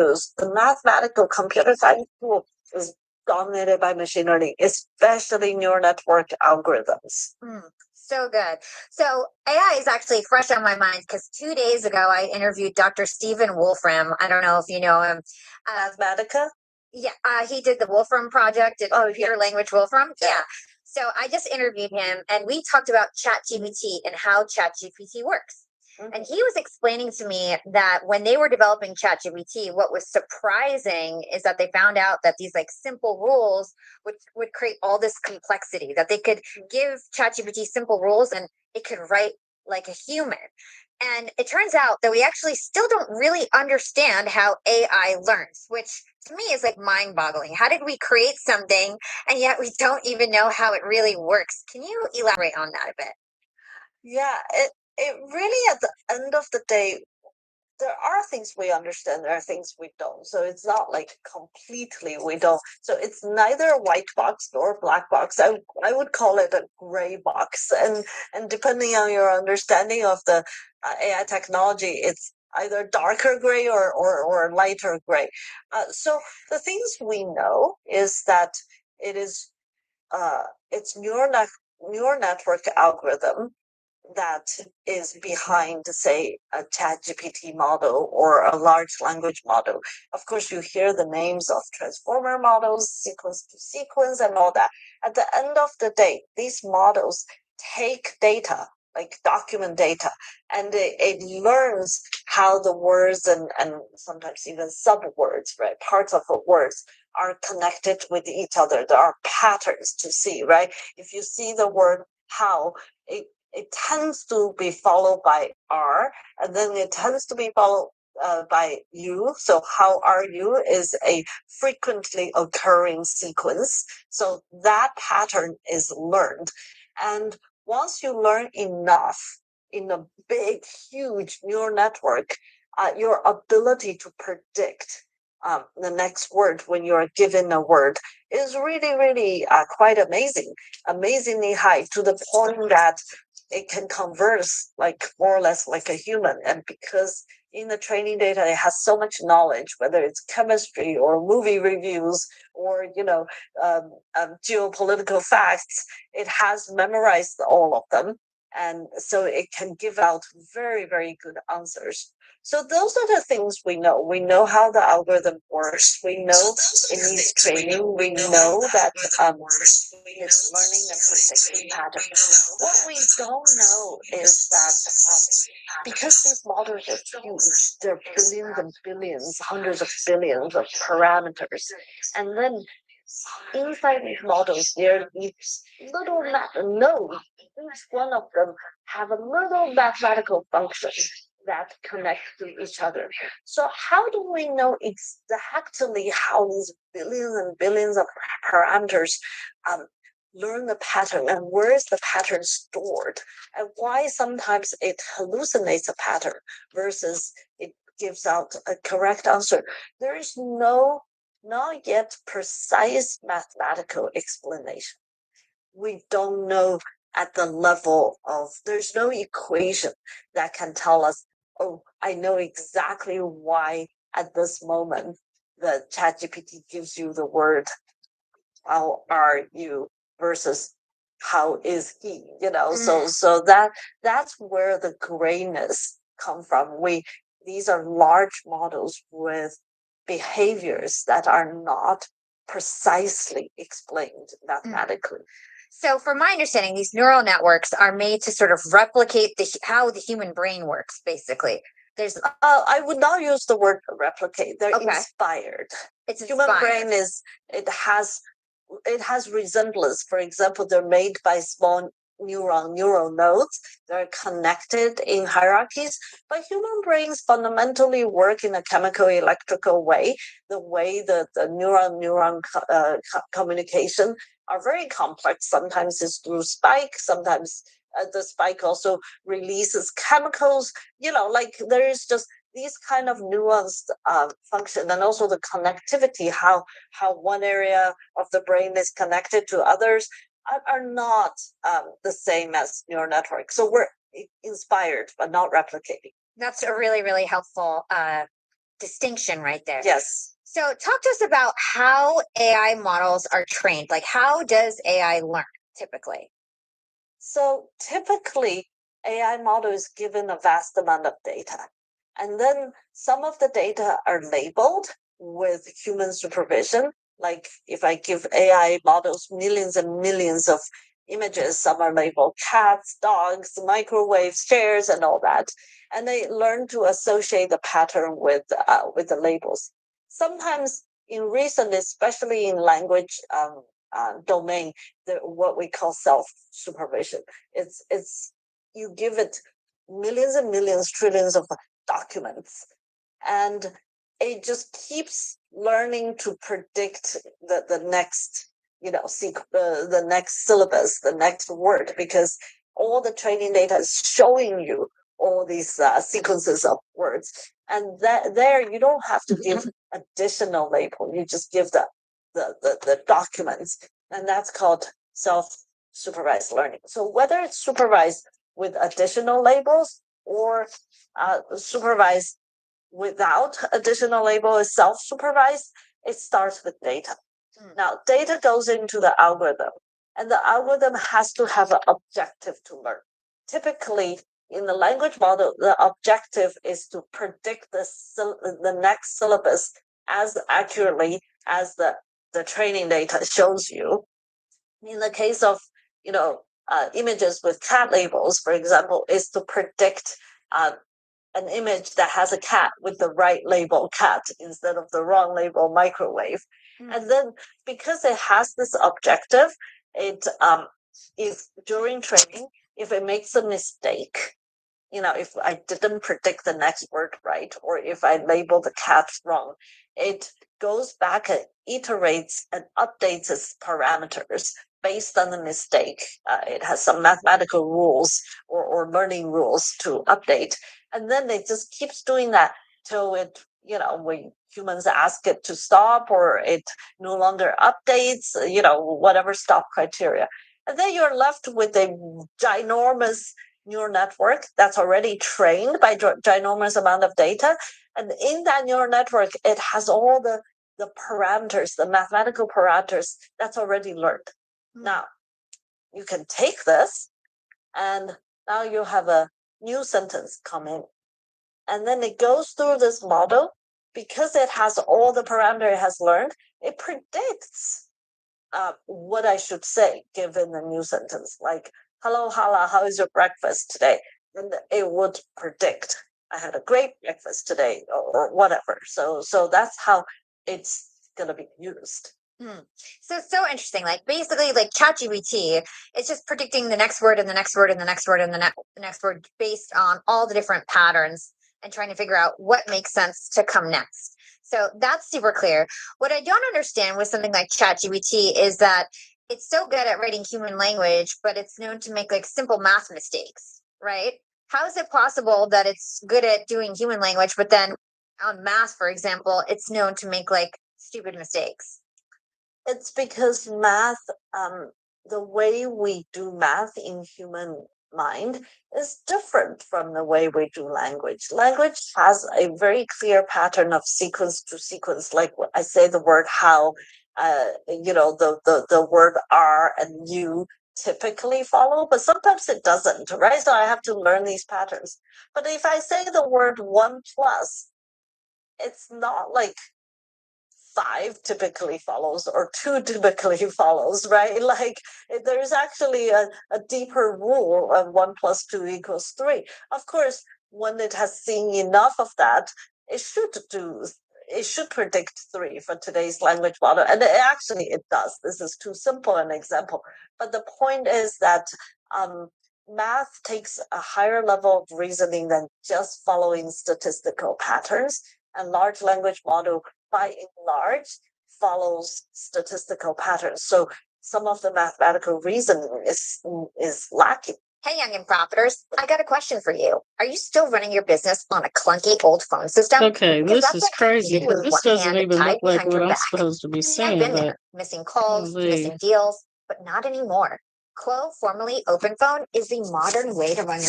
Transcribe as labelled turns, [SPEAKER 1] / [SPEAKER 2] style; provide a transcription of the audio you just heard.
[SPEAKER 1] the mathematical computer science tool is dominated by machine learning, especially neural network algorithms.
[SPEAKER 2] So good. So AI is actually fresh on my mind because 2 days ago I interviewed Dr. Stephen Wolfram. I don't know if you know him.
[SPEAKER 1] Mathematica?
[SPEAKER 2] Yeah, he did the Wolfram project at Computer Language Wolfram. Yeah. So I just interviewed him and we talked about ChatGPT and how ChatGPT works. And he was explaining to me that when they were developing ChatGPT, what was surprising is that they found out that these like simple rules would create all this complexity, that they could give ChatGPT simple rules and it could write like a human. And it turns out that we actually still don't really understand how AI learns, which to me is like mind boggling. How did we create something and yet we don't even know how it really works? Can you elaborate on that a bit?
[SPEAKER 1] Yeah, it really, at the end of the day, there are things we understand, there are things we don't. So it's not like completely we don't. So it's neither a white box nor a black box. I would call it a gray box. And depending on your understanding of the AI technology, it's either darker gray or lighter gray. So the things we know is that it is it's neural network algorithm that is behind, say, a ChatGPT model or a large language model. Of course, you hear the names of transformer models, sequence to sequence, and all that. At the end of the day, these models take data, like document data, and it learns how the words and sometimes even subwords, right, parts of the words are connected with each other. There are patterns to see, right? If you see the word how, it tends to be followed by R, and then it tends to be followed by U. So how are you is a frequently occurring sequence. So that pattern is learned. And once you learn enough in a big, huge neural network, your ability to predict the next word when you are given a word is really, really quite amazingly high, to the point that it can converse like more or less like a human. And because in the training data it has so much knowledge, whether it's chemistry or movie reviews or geopolitical facts, it has memorized all of them, and so it can give out very, very good answers. So those are the things we know. We know how the algorithm works. We know it needs training. We know that it's learning and predicting patterns. What we don't know is that because these models are huge, there are billions and billions, hundreds of billions of parameters, and then inside these models, there are these little nodes. Each one of them have a little mathematical function that connect to each other. So how do we know exactly how these billions and billions of parameters learn the pattern, and where is the pattern stored, and why sometimes it hallucinates a pattern versus it gives out a correct answer? There is not yet precise mathematical explanation. We don't know at the level of, there's no equation that can tell us, oh, I know exactly why at this moment the ChatGPT gives you the word how are you versus how is he, so that's where the grayness come from. These are large models with behaviors that are not precisely explained mathematically.
[SPEAKER 2] So, from my understanding, these neural networks are made to sort of replicate how the human brain works, basically.
[SPEAKER 1] There's I would not use the word replicate. They're inspired.
[SPEAKER 2] It's
[SPEAKER 1] human brain is it has resemblance. For example, they're made by small neural nodes. They're connected in hierarchies, but human brains fundamentally work in a chemical electrical way. The way the neuron communication are very complex. Sometimes it's through spike, sometimes the spike also releases chemicals, like there is just these kind of nuanced function, and also the connectivity, how one area of the brain is connected to others are not the same as neural networks. So we're inspired but not replicating.
[SPEAKER 2] That's a really, really helpful distinction right there.
[SPEAKER 1] Yes.
[SPEAKER 2] So talk to us about how AI models are trained. Like, how does AI learn typically?
[SPEAKER 1] So typically, AI model is given a vast amount of data. And then some of the data are labeled with human supervision. Like if I give AI models millions and millions of images, some are labeled cats, dogs, microwaves, chairs, and all that. And they learn to associate the pattern with the labels. Sometimes in recent, especially in language domain, what we call self supervision. It's you give it millions and millions, trillions of documents, and it just keeps learning to predict the next the next syllabus, the next word, because all the training data is showing you all these sequences of words, and that there you don't have to give additional label. You just give the documents, and that's called self-supervised learning. So whether it's supervised with additional labels or supervised without additional label is self-supervised, it starts with data. Now, data goes into the algorithm, and the algorithm has to have an objective to learn. Typically, in the language model, the objective is to predict the next syllabus as accurately as the training data shows you. In the case of images with cat labels, for example, is to predict an image that has a cat with the right label cat instead of the wrong label microwave. And then because it has this objective, it if during training, if it makes a mistake, if I didn't predict the next word right, or if I label the cat wrong, it goes back and iterates and updates its parameters based on the mistake. It has some mathematical rules or learning rules to update. And then it just keeps doing that till it, when humans ask it to stop or it no longer updates, whatever stop criteria. And then you're left with a ginormous neural network that's already trained by ginormous amount of data. And in that neural network, it has all the parameters, the mathematical parameters that's already learned. Now, you can take this, and now you have a new sentence come in. And then it goes through this model. Because it has all the parameters it has learned, it predicts what I should say given the new sentence. Like, hello, Hala, how is your breakfast today? And it would predict, I had a great breakfast today, or whatever. So that's how it's going to be used.
[SPEAKER 2] So it's so interesting. Like basically, like ChatGPT, it's just predicting the next word and the next word and the next word and the next word based on all the different patterns and trying to figure out what makes sense to come next. So that's super clear. What I don't understand with something like ChatGPT is that it's so good at writing human language, but it's known to make like simple math mistakes, right? How is it possible that it's good at doing human language, but then on math, for example, it's known to make like stupid mistakes?
[SPEAKER 1] It's because math, the way we do math in human mind is different from the way we do language. Language has a very clear pattern of sequence to sequence. Like I say the word how, the word are and you typically follow, but sometimes it doesn't, right? So I have to learn these patterns. But if I say the word 1+, it's not like 5 typically follows or 2 typically follows, right? Like there's actually a deeper rule of 1+2=3. Of course, when it has seen enough of that, it should predict 3 for today's language model. And it does. This is too simple an example. But the point is that math takes a higher level of reasoning than just following statistical patterns. And large language model by and large follows statistical patterns. So some of the mathematical reasoning is lacking.
[SPEAKER 2] Hey, young and profiters, I got a question for you. Are you still running your business on a clunky old phone system?
[SPEAKER 3] Okay, this is crazy. This doesn't even look like what I'm supposed to be
[SPEAKER 2] I've
[SPEAKER 3] saying.
[SPEAKER 2] been there, missing calls,
[SPEAKER 3] Holy.
[SPEAKER 2] missing deals, but not anymore. Quo, formerly OpenPhone, is the modern way to run your